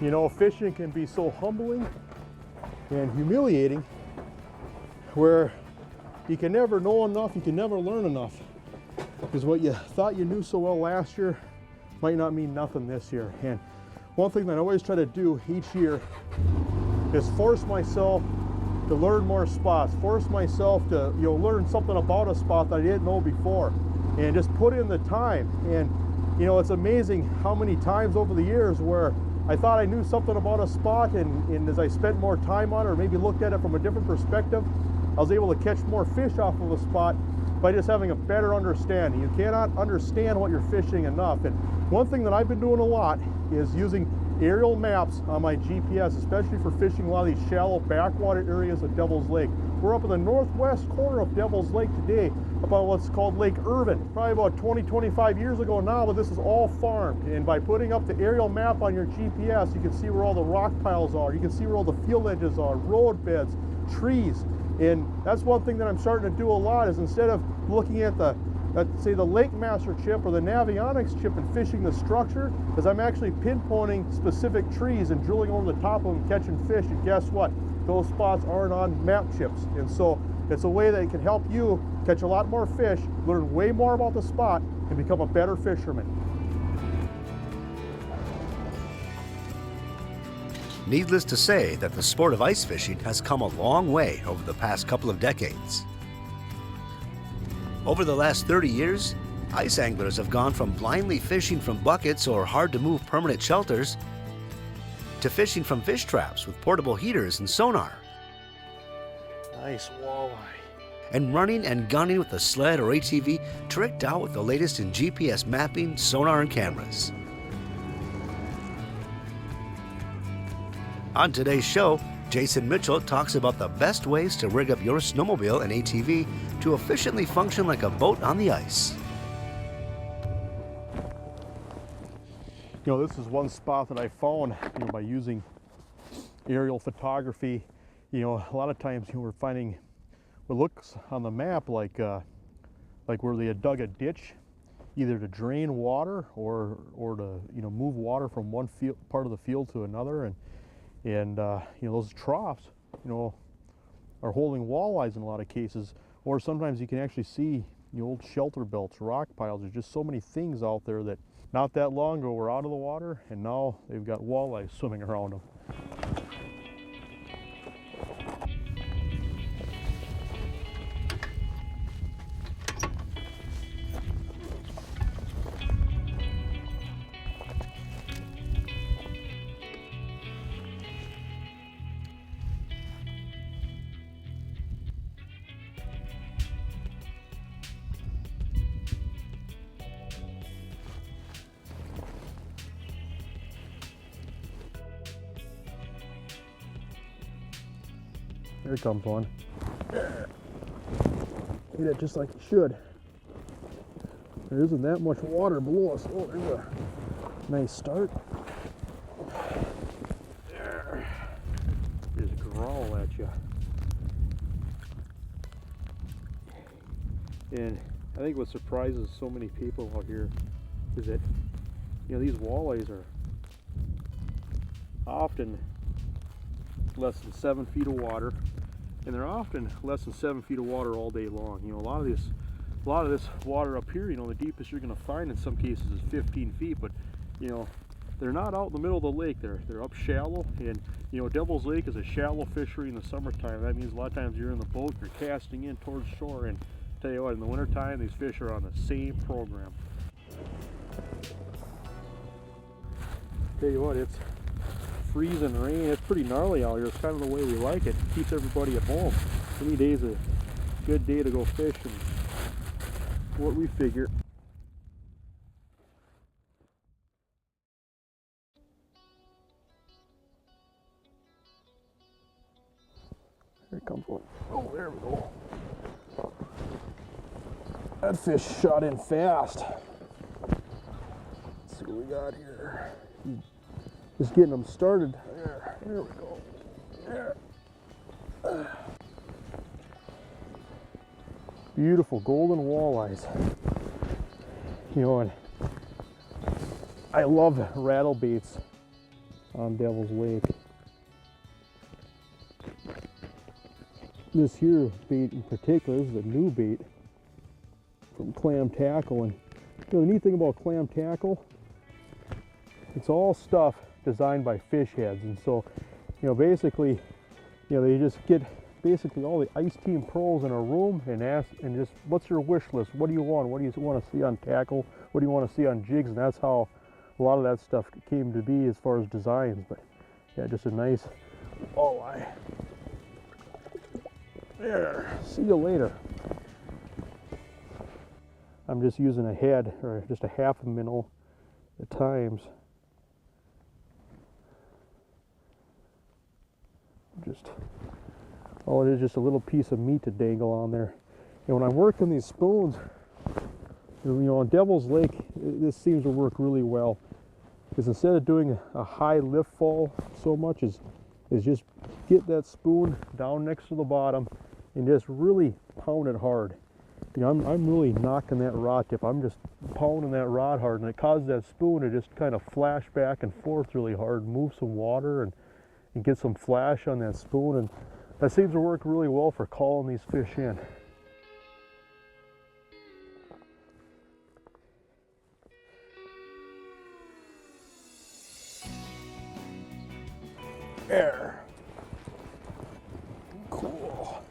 You know, fishing can be so humbling and humiliating where you can never know enough, you can never learn enough. Because what you thought you knew so well last year might not mean nothing this year. And one thing that I always try to do each year is force myself to learn more spots, force myself to, you know, learn something about a spot that I didn't know before, and just put in the time. And you know, it's amazing how many times over the years where I thought I knew something about a spot, and as I spent more time on it, or maybe looked at it from a different perspective, I was able to catch more fish off of a spot by just having a better understanding. You cannot understand what you're fishing enough. And one thing that I've been doing a lot is using aerial maps on my GPS, especially for fishing a lot of these shallow backwater areas of Devil's Lake. We're up in the northwest corner of Devil's Lake today, about what's called Lake Irvin. Probably about 20-25 years ago now, but this is all farmed. And by putting up the aerial map on your GPS, you can see where all the rock piles are, you can see where all the field edges are, road beds, trees. And that's one thing that I'm starting to do a lot, is instead of looking at say the Lake Master chip or the Navionics chip and fishing the structure, is I'm actually pinpointing specific trees and drilling over the top of them, catching fish. And guess what? Those spots aren't on map chips. And so it's a way that it can help you catch a lot more fish, learn way more about the spot, and become a better fisherman. Needless to say that the sport of ice fishing has come a long way over the past couple of decades. Over the last 30 years, ice anglers have gone from blindly fishing from buckets or hard-to-move permanent shelters to fishing from fish traps with portable heaters and sonar. Nice walleye. And running and gunning with a sled or ATV tricked out with the latest in GPS mapping, sonar, and cameras. On today's show, Jason Mitchell talks about the best ways to rig up your snowmobile and ATV to efficiently function like a boat on the ice. You know, this is one spot that I found, you know, by using aerial photography. You know, a lot of times, you know, we're finding what looks on the map like where they had dug a ditch, either to drain water or to, you know, move water from one part of the field to another. And you know, those troughs, you know, are holding walleyes in a lot of cases. Or sometimes you can actually see the old shelter belts, rock piles. There's just so many things out there that not that long ago were out of the water, and now they've got walleyes swimming around them. There comes one. Hit it just like it should. There isn't that much water below us. Oh, there's a nice start. There. Just growl at you. And I think what surprises so many people out here is that, you know, these walleyes are often less than 7 feet of water, and they're often less than 7 feet of water all day long. You know, a lot of this water up here, you know, the deepest you're going to find in some cases is 15 feet, but you know, they're not out in the middle of the lake. They're up shallow, and you know, Devil's Lake is a shallow fishery in the summertime. That means a lot of times you're in the boat, you're casting in towards shore, and tell you what, in the wintertime these fish are on the same program. Tell you what, it's freezing rain. It's pretty gnarly out here. It's kind of the way we like it. It keeps everybody at home. Any day's a good day to go fish, and what we figure. Here comes one. Oh, there we go. That fish shot in fast. Let's see what we got here. Just getting them started. There we go. There. Beautiful golden walleyes. You know, and I love rattle baits on Devil's Lake. This here bait in particular, this is a new bait from Clam Tackle, and the neat thing about Clam Tackle, it's all stuff designed by fish heads. And so, basically, they just get basically all the ice team pros in a room and ask, and just, what's your wish list? What do you want? What do you want to see on tackle? What do you want to see on jigs? And that's how a lot of that stuff came to be as far as designs. But yeah, just a nice walleye. There, see you later. I'm just using a head, or just a half a minnow at times. All it is, just a little piece of meat to dangle on there. And when I'm working these spoons, on Devil's Lake, this seems to work really well. Because instead of doing a high lift fall so much, is just get that spoon down next to the bottom and just really pound it hard. I'm really knocking that rod tip. I'm just pounding that rod hard, and it causes that spoon to just kind of flash back and forth really hard, move some water and get some flash on that spoon. And that seems to work really well for calling these fish in. There. Cool.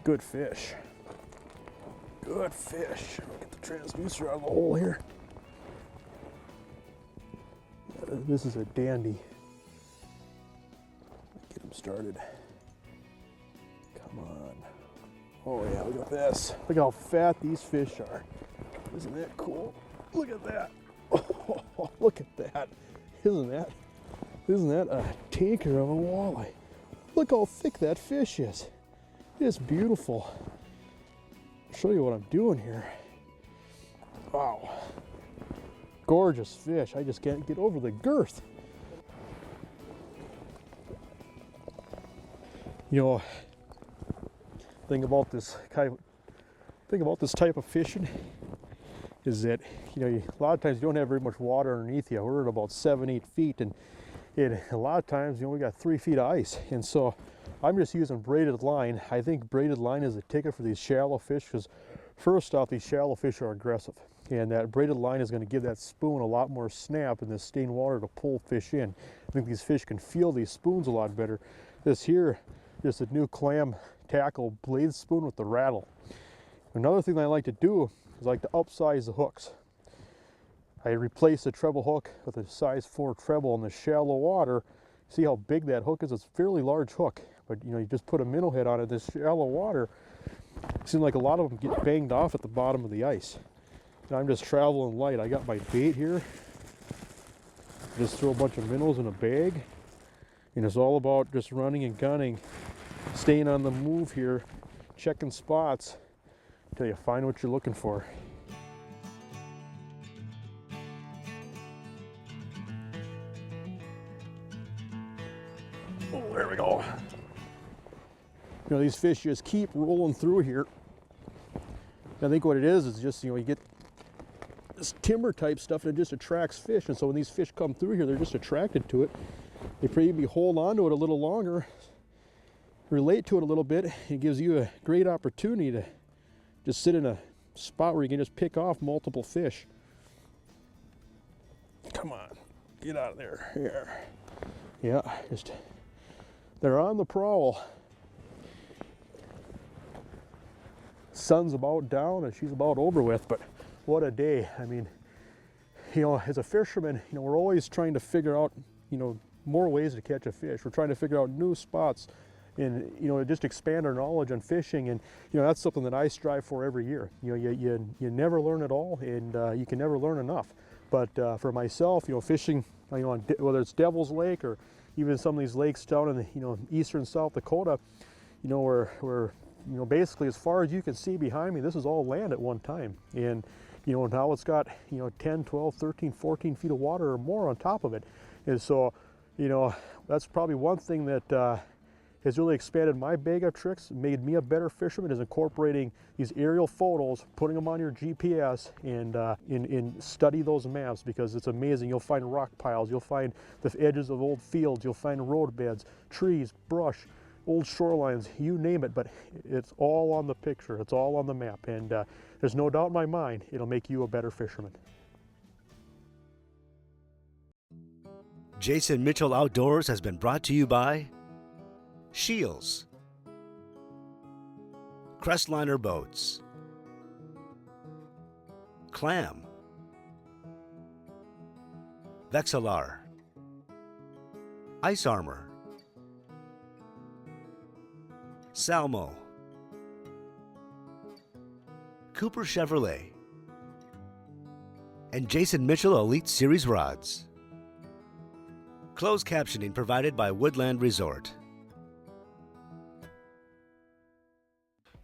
Good fish. Good fish. Get the transducer out of the hole here. This is a dandy. Get him started. Come on. Oh yeah, look at this. Look how fat these fish are. Isn't that cool? Look at that. Oh, look at that. Isn't that a tanker of a walleye? Look how thick that fish is. It's beautiful. I'll show you what I'm doing here. Wow. Gorgeous fish. I just can't get over the girth. Thing about this type of fishing is that a lot of times you don't have very much water underneath you. We're at about 7-8 feet, and a lot of times we got 3 feet of ice, and so I'm just using braided line. I think braided line is a ticket for these shallow fish, because first off, these shallow fish are aggressive, and that braided line is going to give that spoon a lot more snap in the stained water to pull fish in. I think these fish can feel these spoons a lot better. This here, just a new Clam Tackle blade spoon with the rattle. Another thing that I like to do is I like to upsize the hooks. I replace the treble hook with a size 4 treble in the shallow water. See how big that hook is? It's a fairly large hook, but you just put a minnow head on it. This shallow water, it seems like a lot of them get banged off at the bottom of the ice. And I'm just traveling light. I got my bait here. Just throw a bunch of minnows in a bag, and it's all about just running and gunning, staying on the move here, checking spots until you find what you're looking for. Oh, there we go. These fish just keep rolling through here. I think what it is just, you get this timber type stuff, and it just attracts fish. And so when these fish come through here, they're just attracted to it. They probably hold on to it a little longer, relate to it a little bit. It gives you a great opportunity to just sit in a spot where you can just pick off multiple fish. Come on, get out of there. Here. Yeah, they're on the prowl. Sun's about down and she's about over with, but what a day. I mean, as a fisherman, we're always trying to figure out, more ways to catch a fish. We're trying to figure out new spots and, just expand our knowledge on fishing. And, that's something that I strive for every year. You never learn it all, and you can never learn enough. But for myself, fishing, whether it's Devil's Lake or even some of these lakes down in the, eastern South Dakota, where basically as far as you can see behind me, this is all land at one time. And, now it's got, 10, 12, 13, 14 feet of water or more on top of it. And so, that's probably one thing that, has really expanded my bag of tricks, made me a better fisherman, is incorporating these aerial photos, putting them on your GPS, and study those maps, because it's amazing. You'll find rock piles, you'll find the edges of old fields, you'll find road beds, trees, brush, old shorelines, you name it, but it's all on the picture, it's all on the map, and there's no doubt in my mind it'll make you a better fisherman. Jason Mitchell Outdoors has been brought to you by Shields, Crestliner Boats, Clam, Vexilar, Ice Armor, Salmo, Cooper Chevrolet, and Jason Mitchell Elite Series Rods. Closed captioning provided by Woodland Resort.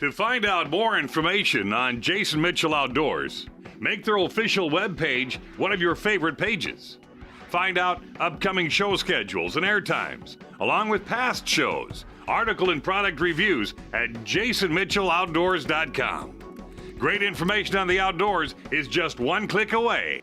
To find out more information on Jason Mitchell Outdoors, make their official webpage one of your favorite pages. Find out upcoming show schedules and air times, along with past shows, article and product reviews at jasonmitchelloutdoors.com. Great information on the outdoors is just one click away.